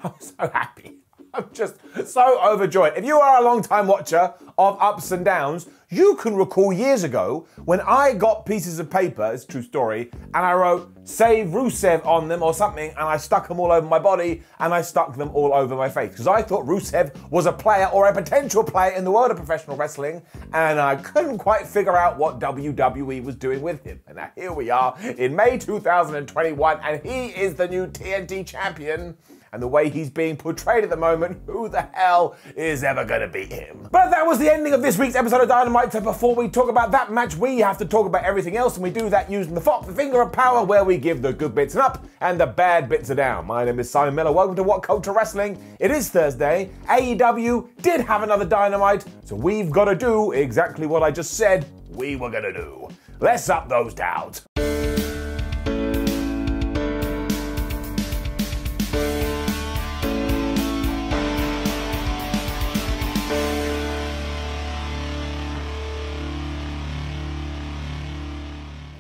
I'm so happy. I'm just so overjoyed. If you are a long-time watcher of Ups and Downs, you can recall years ago when I got pieces of paper, it's a true story, and I wrote "Save Rusev" on them or something, and I stuck them all over my body, and I stuck them all over my face. Because I thought Rusev was a player or a potential player in the world of professional wrestling, and I couldn't quite figure out what WWE was doing with him. And now here we are in May 2021, and he is the new TNT champion. And the way he's being portrayed at the moment, who the hell is ever going to beat him? But that was the ending of this week's episode of Dynamite, so before we talk about that match, we have to talk about everything else, and we do that using the FOP, the finger of power, where we give the good bits an up and the bad bits a down. My name is Simon Miller, welcome to WhatCulture Wrestling. It is Thursday, AEW did have another Dynamite, so we've got to do exactly what I just said we were going to do. Let's up those downs.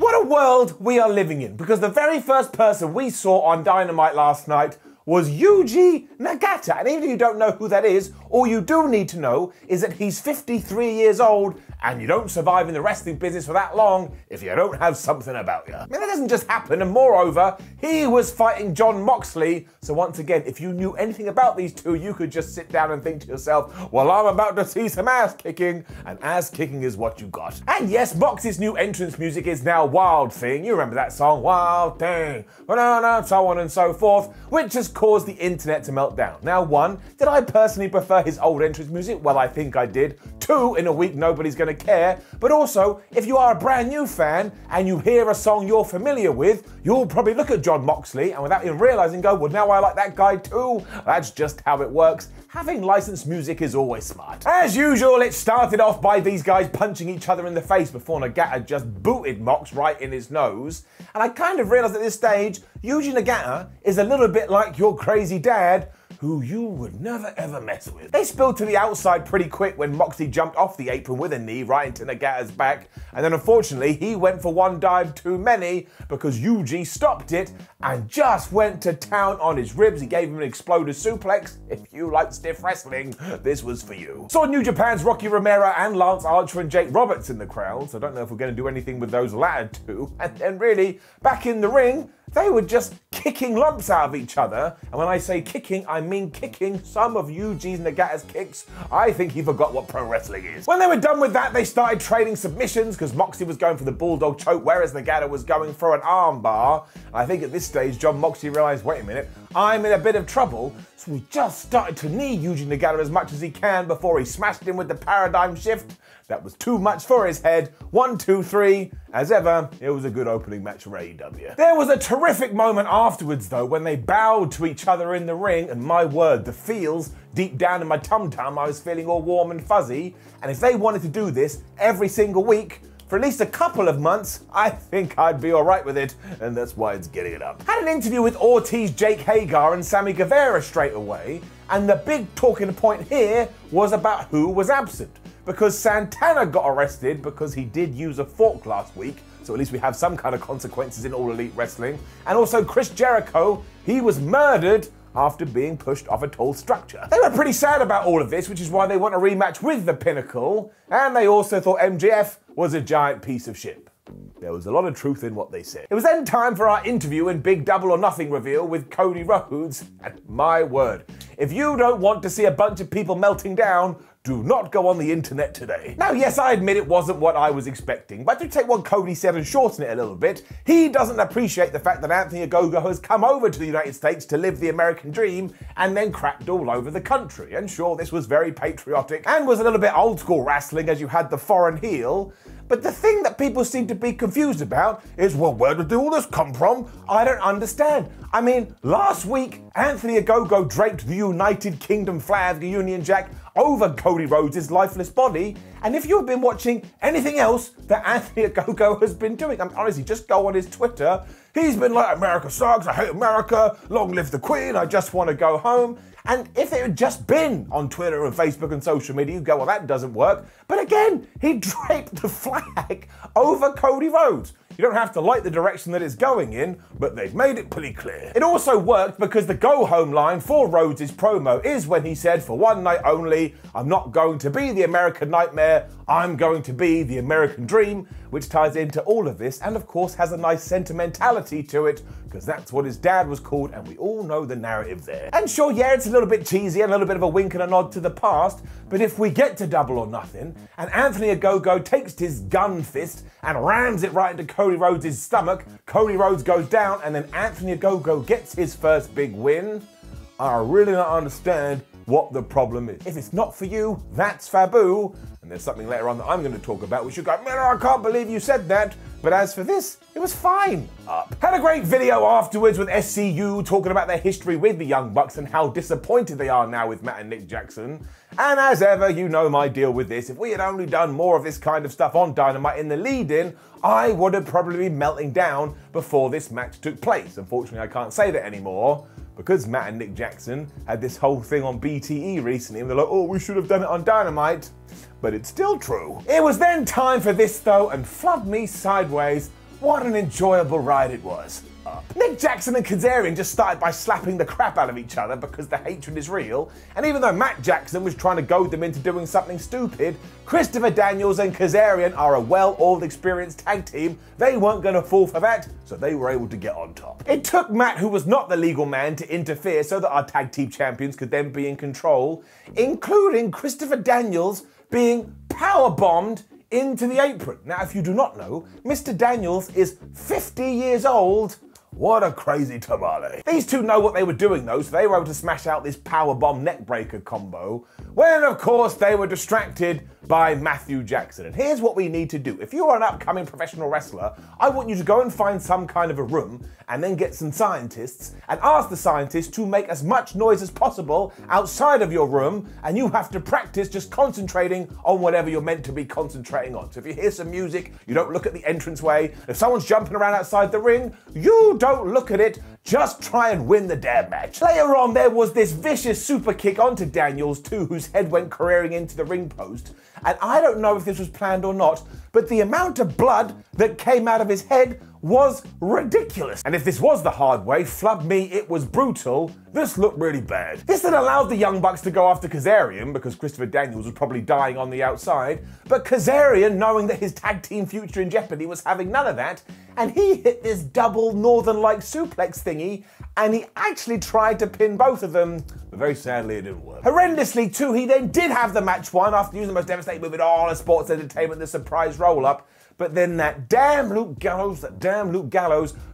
What a world we are living in, because the very first person we saw on Dynamite last night was Yuji Nagata. And even if you don't know who that is, all you do need to know is that he's 53 years old, and you don't survive in the wrestling business for that long if you don't have something about you. I mean, that doesn't just happen, and moreover, he was fighting Jon Moxley, so once again, if you knew anything about these two, you could just sit down and think to yourself, well, I'm about to see some ass kicking, and ass kicking is what you got. And yes, Mox's new entrance music is now Wild Thing. You remember that song, Wild Thing, so on and so forth, which has caused the internet to melt down. Now, one, did I personally prefer his old entrance music? Well, I think I did. Two, in a week, nobody's gonna care. But also, if you are a brand new fan and you hear a song you're familiar with, you'll probably look at Jon Moxley and without even realizing go, well, now I like that guy too. That's just how it works. Having licensed music is always smart. As usual, it started off by these guys punching each other in the face before Nagata just booted Mox right in his nose. And I kind of realized at this stage, Yuji Nagata is a little bit like your crazy dad, who you would never ever mess with. They spilled to the outside pretty quick when Moxley jumped off the apron with a knee right into Nagata's back, and then unfortunately he went for one dive too many because Yuji stopped it and just went to town on his ribs. He gave him an exploder suplex. If you like stiff wrestling, this was for you. Saw New Japan's Rocky Romero and Lance Archer and Jake Roberts in the crowd, so I don't know if we're going to do anything with those latter two. And then really, back in the ring, they were just kicking lumps out of each other. And when I say kicking, I mean kicking some of Yuji Nagata's kicks. I think he forgot what pro wrestling is. When they were done with that, they started trading submissions because Moxley was going for the bulldog choke, whereas Nagata was going for an arm bar. I think at this stage, Jon Moxley realized, wait a minute, I'm in a bit of trouble. So he just started to knee Yuji Nagata as much as he can before he smashed him with the paradigm shift. That was too much for his head. 1, 2, 3. As ever, it was a good opening match for AEW. There was a terrific moment afterwards, though, when they bowed to each other in the ring, and my word, the feels deep down in my tum-tum, I was feeling all warm and fuzzy. And if they wanted to do this every single week, for at least a couple of months, I think I'd be alright with it, and that's why it's getting it up. Had an interview with Ortiz, Jake Hagar, and Sammy Guevara straight away, and the big talking point here was about who was absent. Because Santana got arrested because he did use a fork last week, so at least we have some kind of consequences in All Elite Wrestling. And also Chris Jericho, he was murdered after being pushed off a tall structure. They were pretty sad about all of this, which is why they want a rematch with the Pinnacle, and they also thought MJF was a giant piece of shit. There was a lot of truth in what they said. It was then time for our interview and big Double or Nothing reveal with Cody Rhodes, and my word, if you don't want to see a bunch of people melting down, do not go on the internet today. Now, yes, I admit it wasn't what I was expecting, but to take what Cody said and shorten it a little bit, he doesn't appreciate the fact that Anthony Ogogo has come over to the United States to live the American dream and then crapped all over the country. And sure, this was very patriotic and was a little bit old school wrestling as you had the foreign heel. But the thing that people seem to be confused about is, well, where did all this come from? I don't understand. I mean, last week, Anthony Ogogo draped the United Kingdom flag, the Union Jack, over Cody Rhodes' lifeless body. And if you've been watching anything else that Anthony Ogogo has been doing, I mean, honestly, just go on his Twitter. He's been like, America sucks, I hate America, long live the Queen, I just want to go home. And if it had just been on Twitter and Facebook and social media, you'd go, well, that doesn't work. But again, he draped the flag over Cody Rhodes. You don't have to like the direction that it's going in, but they've made it pretty clear. It also worked because the go-home line for Rhodes' promo is when he said, for one night only, I'm not going to be the American Nightmare, I'm going to be the American Dream, which ties into all of this and of course has a nice sentimentality to it, because that's what his dad was called and we all know the narrative there. And sure, yeah, it's a little bit cheesy and a little bit of a wink and a nod to the past, but if we get to Double or Nothing and Anthony Ogogo takes his gun fist and rams it right into Cody Rhodes' stomach, Cody Rhodes goes down and then Anthony Ogogo gets his first big win, I really don't understand what the problem is. If it's not for you, that's Fabu. And there's something later on that I'm going to talk about which you go, man, I can't believe you said that. But as for this, it was fine. Had a great video afterwards with SCU talking about their history with the Young Bucks and how disappointed they are now with Matt and Nick Jackson. And as ever, you know my deal with this. If we had only done more of this kind of stuff on Dynamite in the lead-in, I would have probably been melting down before this match took place. Unfortunately, I can't say that anymore, because Matt and Nick Jackson had this whole thing on BTE recently, and they're like, oh, we should have done it on Dynamite. But it's still true. It was then time for this though, and flub me sideways, what an enjoyable ride it was. Nick Jackson and Kazarian just started by slapping the crap out of each other because the hatred is real, and even though Matt Jackson was trying to goad them into doing something stupid, Christopher Daniels and Kazarian are a well-oiled, experienced tag team. They weren't going to fall for that, so they were able to get on top. It took Matt, who was not the legal man, to interfere so that our tag team champions could then be in control, including Christopher Daniels being powerbombed into the apron. Now, if you do not know, Mr. Daniels is 50 years old. What a crazy tamale. These two know what they were doing though, so they were able to smash out this powerbomb neckbreaker combo, when of course they were distracted by Matthew Jackson. And here's what we need to do. If you're an upcoming professional wrestler, I want you to go and find some kind of a room and then get some scientists and ask the scientists to make as much noise as possible outside of your room, and you have to practice just concentrating on whatever you're meant to be concentrating on. So if you hear some music, you don't look at the entranceway. If someone's jumping around outside the ring, you don't look at it, just try and win the damn match. Later on, there was this vicious super kick onto Daniels too, whose head went careering into the ring post. And I don't know if this was planned or not, but the amount of blood that came out of his head was ridiculous. And if this was the hard way, flub me, it was brutal. This looked really bad. This had allowed the Young Bucks to go after Kazarian because Christopher Daniels was probably dying on the outside, but Kazarian, knowing that his tag team future in jeopardy, was having none of that, and he hit this double Northern-like suplex thingy, and he actually tried to pin both of them, but very sadly it didn't work. Horrendously too, he then did have the match won after using the most devastating move in all of sports entertainment, the surprise roll-up. But then that damn Luke Gallows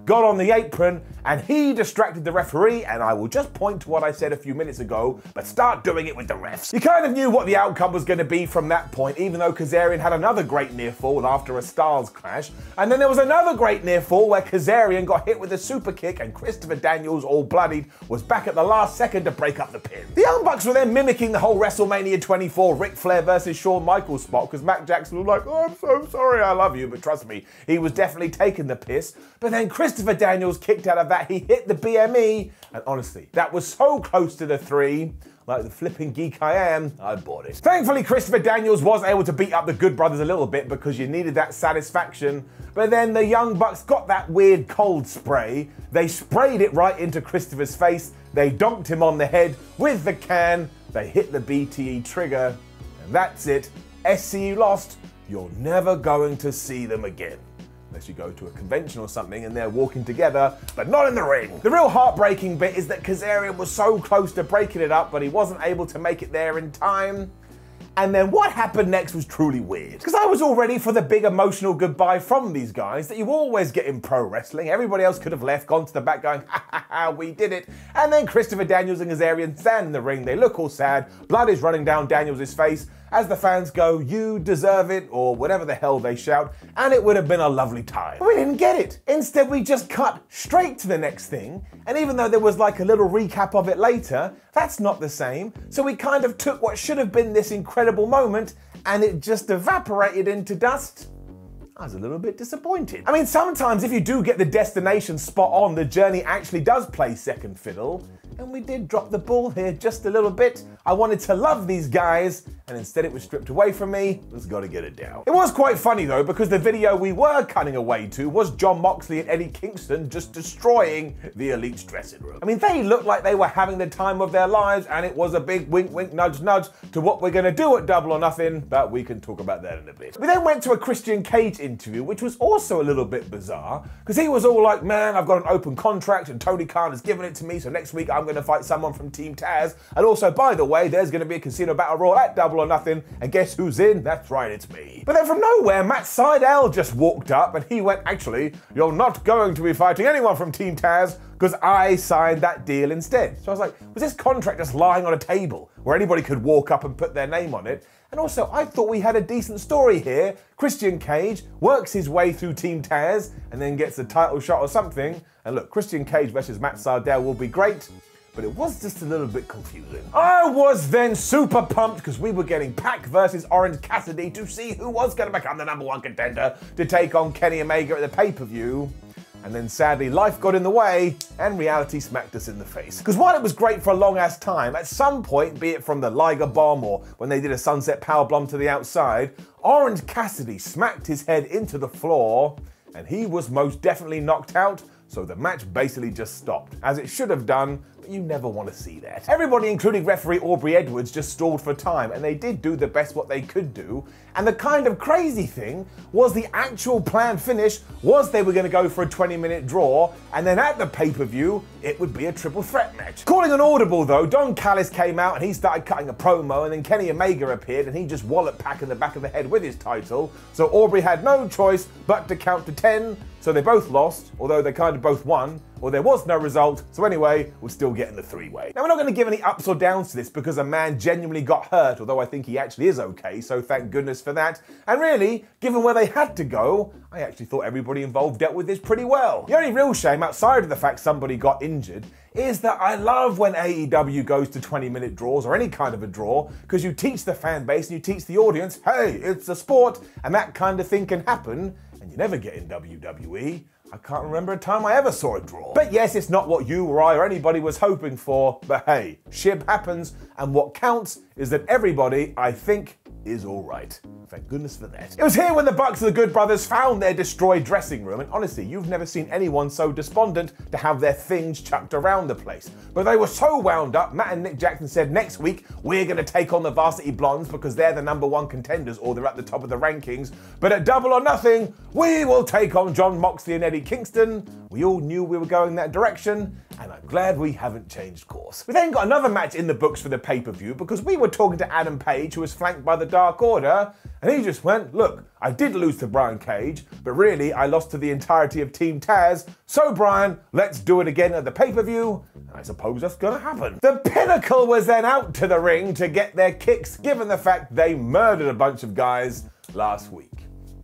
got on the apron and he distracted the referee, and I will just point to what I said a few minutes ago, but start doing it with the refs. You kind of knew what the outcome was going to be from that point, even though Kazarian had another great near fall after a Styles clash, and then there was another great near fall where Kazarian got hit with a super kick and Christopher Daniels, all bloodied, was back at the last second to break up the pin. The Young Bucks were then mimicking the whole WrestleMania 24 Ric Flair versus Shawn Michaels spot, because Matt Jackson was like, oh, I'm so sorry, I love you, but trust me, he was definitely taking the piss. But then Christopher Daniels kicked out of that, he hit the BME, and honestly, that was so close to the 3. Like the flipping geek I am, I bought it. Thankfully, Christopher Daniels was able to beat up the Good Brothers a little bit because you needed that satisfaction. But then the Young Bucks got that weird cold spray. They sprayed it right into Christopher's face. They donked him on the head with the can. They hit the BTE trigger. And that's it. SCU lost. You're never going to see them again. Unless you go to a convention or something and they're walking together, but not in the ring. The real heartbreaking bit is that Kazarian was so close to breaking it up, but he wasn't able to make it there in time. And then what happened next was truly weird. Because I was all ready for the big emotional goodbye from these guys that you always get in pro wrestling. Everybody else could have left, gone to the back going, ha ha ha, we did it. And then Christopher Daniels and Kazarian stand in the ring. They look all sad. Blood is running down Daniels' face as the fans go, you deserve it, or whatever the hell they shout, and it would have been a lovely time. But we didn't get it. Instead, we just cut straight to the next thing, and even though there was like a little recap of it later, that's not the same. So we kind of took what should have been this incredible moment, and it just evaporated into dust. I was a little bit disappointed. I mean, sometimes if you do get the destination spot on, the journey actually does play second fiddle, and we did drop the ball here just a little bit. I wanted to love these guys, and instead it was stripped away from me. Let's gotta get it down. It was quite funny though, because the video we were cutting away to was Jon Moxley and Eddie Kingston just destroying the Elite's dressing room. I mean, they looked like they were having the time of their lives, and it was a big wink, wink, nudge, nudge to what we're gonna do at Double or Nothing, but we can talk about that in a bit. We then went to a Christian Cage interview, which was also a little bit bizarre, because he was all like, man, I've got an open contract and Tony Khan has given it to me, so next week I'm gonna fight someone from Team Taz, and also, by the way, there's gonna be a Casino Battle Royal at Double or Nothing, and guess who's in? That's right, it's me. But then from nowhere, Matt Sydal just walked up and he went, actually, you're not going to be fighting anyone from Team Taz because I signed that deal instead. So I was like, was this contract just lying on a table where anybody could walk up and put their name on it? And also, I thought we had a decent story here. Christian Cage works his way through Team Taz and then gets a title shot or something. And look, Christian Cage versus Matt Sydal will be great, but it was just a little bit confusing. I was then super pumped because we were getting Pac versus Orange Cassidy to see who was going to become the #1 contender to take on Kenny Omega at the pay-per-view. And then sadly, life got in the way and reality smacked us in the face. Because while it was great for a long ass time, at some point, be it from the Liger Bomb or when they did a Sunset Powerbomb to the outside, Orange Cassidy smacked his head into the floor and he was most definitely knocked out. So the match basically just stopped, as it should have done, but you never want to see that. Everybody, including referee Aubrey Edwards, just stalled for time, and they did do the best what they could do. And the kind of crazy thing was the actual planned finish was they were going to go for a 20-minute draw, and then at the pay-per-view, it would be a triple threat match. Calling an audible though, Don Callis came out and he started cutting a promo, and then Kenny Omega appeared and he just walloped Pac in the back of the head with his title. So Aubrey had no choice but to count to 10. So they both lost, although they kind of both won, or there was no result. So anyway, we're still getting the three-way. Now, we're not going to give any ups or downs to this because a man genuinely got hurt, although I think he actually is okay, so thank goodness for that. And really, given where they had to go, I actually thought everybody involved dealt with this pretty well. The only real shame, outside of the fact somebody got injured, is that I love when AEW goes to 20-minute draws or any kind of a draw, because you teach the fan base and you teach the audience, hey, it's a sport, and that kind of thing can happen. And you never get in WWE. I can't remember a time I ever saw a draw. But yes, it's not what you or I or anybody was hoping for, but hey, shit happens, and what counts is that everybody, I think, is all right. Thank goodness for that. It was here when the Bucks and the Good Brothers found their destroyed dressing room, and honestly, you've never seen anyone so despondent to have their things chucked around the place. But they were so wound up, Matt and Nick Jackson said next week, we're gonna take on the Varsity Blondes because they're the #1 contenders or they're at the top of the rankings. But at Double or Nothing, we will take on Jon Moxley and Eddie Kingston. We all knew we were going that direction, and I'm glad we haven't changed course. We then got another match in the books for the pay-per-view because we were talking to Adam Page, who was flanked by the Dark Order, and he just went, look, I did lose to Brian Cage, but really I lost to the entirety of Team Taz, so Brian, let's do it again at the pay-per-view, and I suppose that's gonna happen. The Pinnacle was then out to the ring to get their kicks, given the fact they murdered a bunch of guys last week.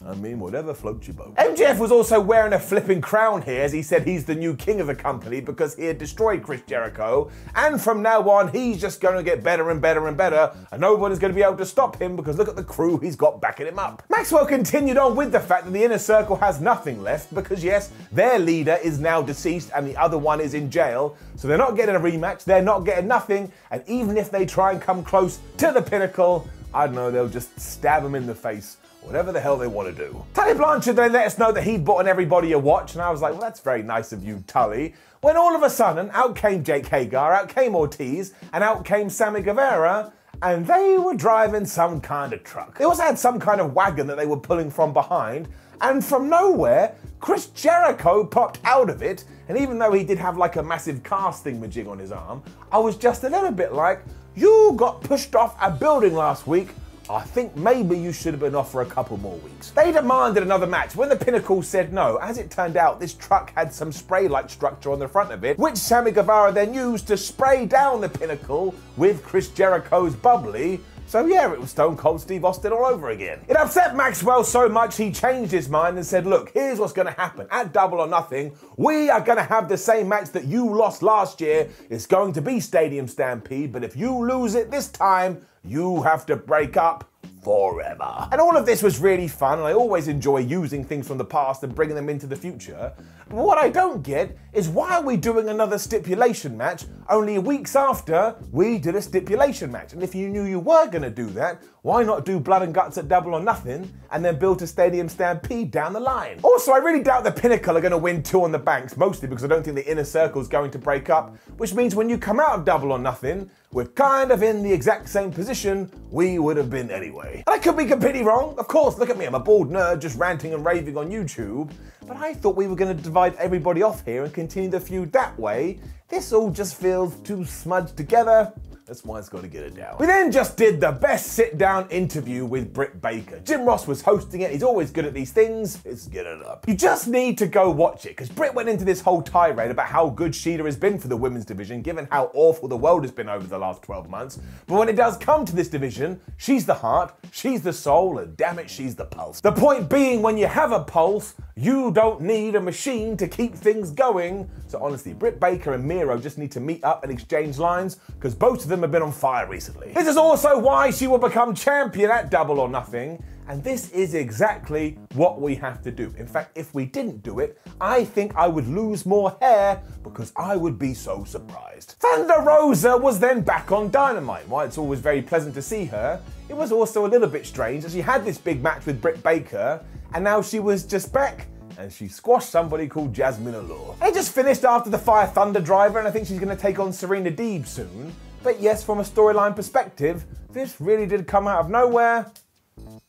I mean, whatever floats your boat. MJF was also wearing a flipping crown here, as he said he's the new king of the company because he had destroyed Chris Jericho, and from now on he's just going to get better and better and better, and nobody's going to be able to stop him because look at the crew he's got backing him up. Maxwell continued on with the fact that the Inner Circle has nothing left because yes, their leader is now deceased and the other one is in jail, so they're not getting a rematch, they're not getting nothing, and even if they try and come close to the Pinnacle, I don't know, they'll just stab him in the face. Whatever the hell they want to do. Tully Blanchard then let us know that he'd bought everybody a watch, and I was like, well, that's very nice of you, Tully. When all of a sudden, out came Jake Hagar, out came Ortiz, and out came Sammy Guevara, and they were driving some kind of truck. They also had some kind of wagon that they were pulling from behind, and from nowhere, Chris Jericho popped out of it, and even though he did have like a massive cast thingamajig on his arm, I was just a little bit like, you got pushed off a building last week, I think maybe you should have been off for a couple more weeks. They demanded another match. When the Pinnacle said no, as it turned out, this truck had some spray-like structure on the front of it, which Sammy Guevara then used to spray down the Pinnacle with Chris Jericho's bubbly. So yeah, it was Stone Cold Steve Austin all over again. It upset Maxwell so much he changed his mind and said, look, here's what's gonna happen. At Double or Nothing, we are gonna have the same match that you lost last year. It's going to be Stadium Stampede, but if you lose it this time, you have to break up forever. And all of this was really fun, and I always enjoy using things from the past and bringing them into the future. But what I don't get is why are we doing another stipulation match only weeks after we did a stipulation match? And if you knew you were going to do that, why not do blood and guts at Double or Nothing and then build a Stadium Stampede down the line? Also, I really doubt the Pinnacle are going to win Two on the Banks, mostly because I don't think the Inner Circle is going to break up, which means when you come out of Double or Nothing, we're kind of in the exact same position we would have been anyway. And I could be completely wrong. Of course, look at me, I'm a bald nerd just ranting and raving on YouTube, but I thought we were going to divide everybody off here and continue the feud that way. This all just feels too smudged together. That's why it's got to get it down. We then just did the best sit-down interview with Britt Baker. Jim Ross was hosting it. He's always good at these things. Let's get it up. You just need to go watch it, because Britt went into this whole tirade about how good Sheeta has been for the women's division, given how awful the world has been over the last 12 months. But when it does come to this division, she's the heart, she's the soul, and damn it, she's the pulse. The point being, when you have a pulse, you don't need a machine to keep things going. So honestly, Britt Baker and Miro just need to meet up and exchange lines, because both of them have been on fire recently. This is also why she will become champion at Double or Nothing, and this is exactly what we have to do. In fact, if we didn't do it, I think I would lose more hair because I would be so surprised. Thunder Rosa was then back on Dynamite. While it's always very pleasant to see her, it was also a little bit strange that she had this big match with Britt Baker, and now she was just back and she squashed somebody called Jasmine Allure. They just finished after the Fire Thunder Driver, and I think she's going to take on Serena Deeb soon. But yes, from a storyline perspective, this really did come out of nowhere.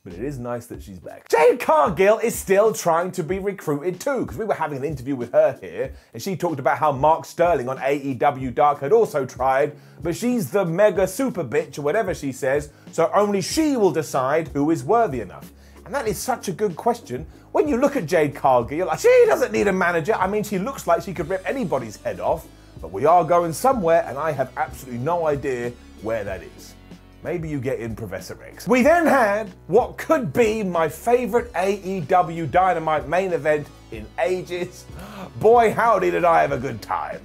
But it is nice that she's back. Jade Cargill is still trying to be recruited too, because we were having an interview with her here, and she talked about how Mark Sterling on AEW Dark had also tried, but she's the mega super bitch, or whatever she says, so only she will decide who is worthy enough. And that is such a good question. When you look at Jade Cargill, you're like, she doesn't need a manager. I mean, she looks like she could rip anybody's head off, but we are going somewhere, and I have absolutely no idea where that is. Maybe you get in Professor X. We then had what could be my favorite AEW Dynamite main event in ages. Boy, howdy did I have a good time.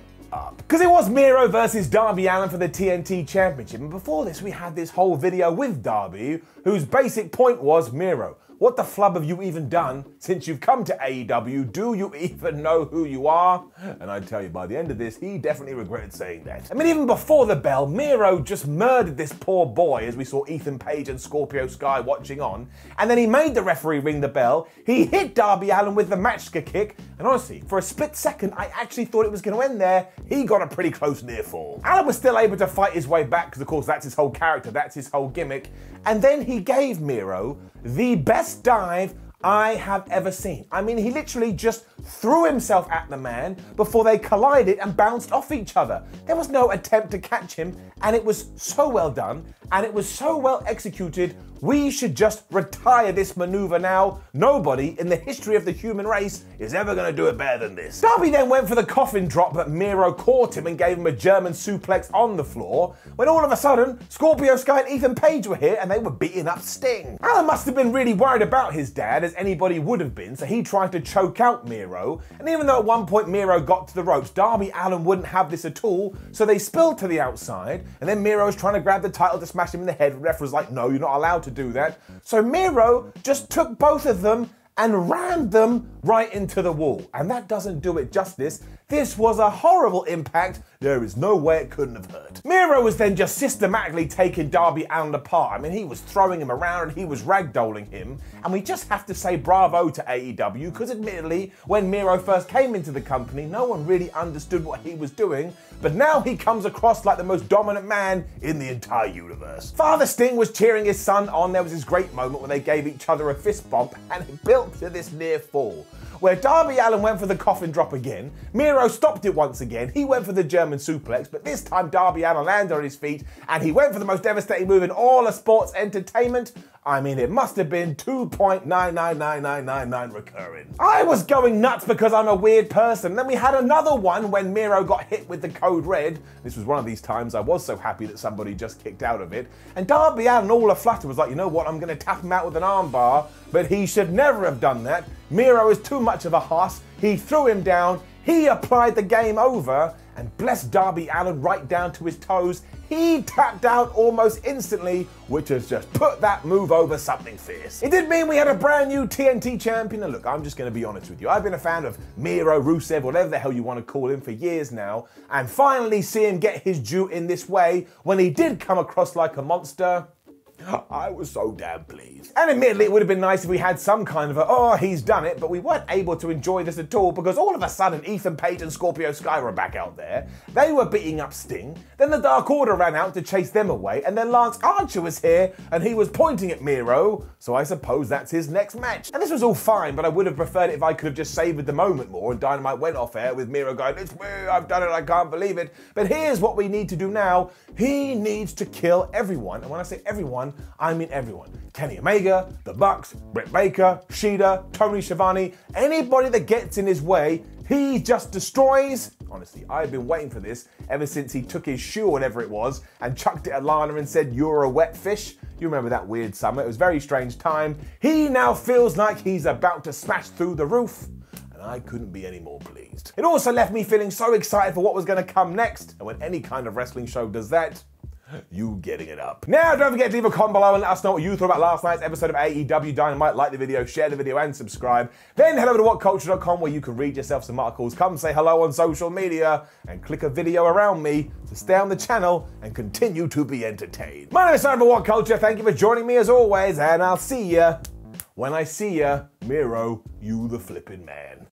Because it was Miro versus Darby Allin for the TNT Championship, and before this we had this whole video with Darby, whose basic point was, Miro, what the flub have you even done since you've come to AEW? Do you even know who you are? And I tell you, by the end of this, he definitely regretted saying that. I mean, even before the bell, Miro just murdered this poor boy as we saw Ethan Page and Scorpio Sky watching on. And then he made the referee ring the bell. He hit Darby Allin with the Matchka kick. And honestly, for a split second, I actually thought it was going to end there. He got a pretty close near fall. Allin was still able to fight his way back, because of course that's his whole character, that's his whole gimmick. And then he gave Miro the best dive I have ever seen. I mean, he literally just threw himself at the man before they collided and bounced off each other. There was no attempt to catch him, and it was so well done, and it was so well executed. We should just retire this maneuver now. Nobody in the history of the human race is ever going to do it better than this. Darby then went for the coffin drop, but Miro caught him and gave him a German suplex on the floor, when all of a sudden, Scorpio Sky and Ethan Page were here and they were beating up Sting. Allin must have been really worried about his dad, as anybody would have been, so he tried to choke out Miro, and even though at one point Miro got to the ropes, Darby Allin wouldn't have this at all, so they spilled to the outside, and then Miro was trying to grab the title to smash him in the head. The ref was like, no, you're not allowed to do that. So Miro just took both of them and rammed them right into the wall. And that doesn't do it justice. This was a horrible impact. There is no way it couldn't have hurt. Miro was then just systematically taking Darby Allin apart. I mean, he was throwing him around and he was ragdolling him. And we just have to say bravo to AEW, because admittedly, when Miro first came into the company, no one really understood what he was doing. But now he comes across like the most dominant man in the entire universe. Father Sting was cheering his son on. There was this great moment when they gave each other a fist bump, and it built to this near fall, where Darby Allin went for the coffin drop again. Miro stopped it once again. He went for the German suplex, but this time Darby Allin landed on his feet, and he went for the most devastating move in all of sports entertainment. I mean, it must have been 2.999999 recurring. I was going nuts because I'm a weird person. Then we had another one when Miro got hit with the code red. This was one of these times I was so happy that somebody just kicked out of it. And Darby Allin, all aflutter, was like, you know what, I'm going to tap him out with an armbar, but he should never have done that. Miro is too much of a hoss. He threw him down. He applied the game over. and blessed Darby Allin right down to his toes. He tapped out almost instantly, which has just put that move over something fierce. It did mean we had a brand new TNT champion, and look, I'm just going to be honest with you. I've been a fan of Miro, Rusev, whatever the hell you want to call him, for years now, and finally see him get his due in this way when he did come across like a monster, I was so damn pleased. And admittedly, it would have been nice if we had some kind of a, oh, he's done it, but we weren't able to enjoy this at all because all of a sudden Ethan Page and Scorpio Sky were back out there. They were beating up Sting, then the Dark Order ran out to chase them away, and then Lance Archer was here and he was pointing at Miro, so I suppose that's his next match. And this was all fine, but I would have preferred it if I could have just savored the moment more and Dynamite went off air with Miro going, it's me, I've done it, I can't believe it. But here's what we need to do now. He needs to kill everyone, and when I say everyone, I mean everyone. Kenny Omega, The Bucks, Britt Baker, Shida, Tony Schiavone, anybody that gets in his way, he just destroys. Honestly, I've been waiting for this ever since he took his shoe or whatever it was and chucked it at Lana and said, you're a wet fish. You remember that weird summer. It was a very strange time. He now feels like he's about to smash through the roof, and I couldn't be any more pleased. It also left me feeling so excited for what was going to come next, and when any kind of wrestling show does that, you getting it up. Now, don't forget to leave a comment below and let us know what you thought about last night's episode of AEW Dynamite. Like the video, share the video, and subscribe. Then head over to WhatCulture.com where you can read yourself some articles, come say hello on social media, and click a video around me to stay on the channel and continue to be entertained. My name is Simon from WhatCulture. Thank you for joining me as always, and I'll see ya when I see ya. Miro, you the flippin' man.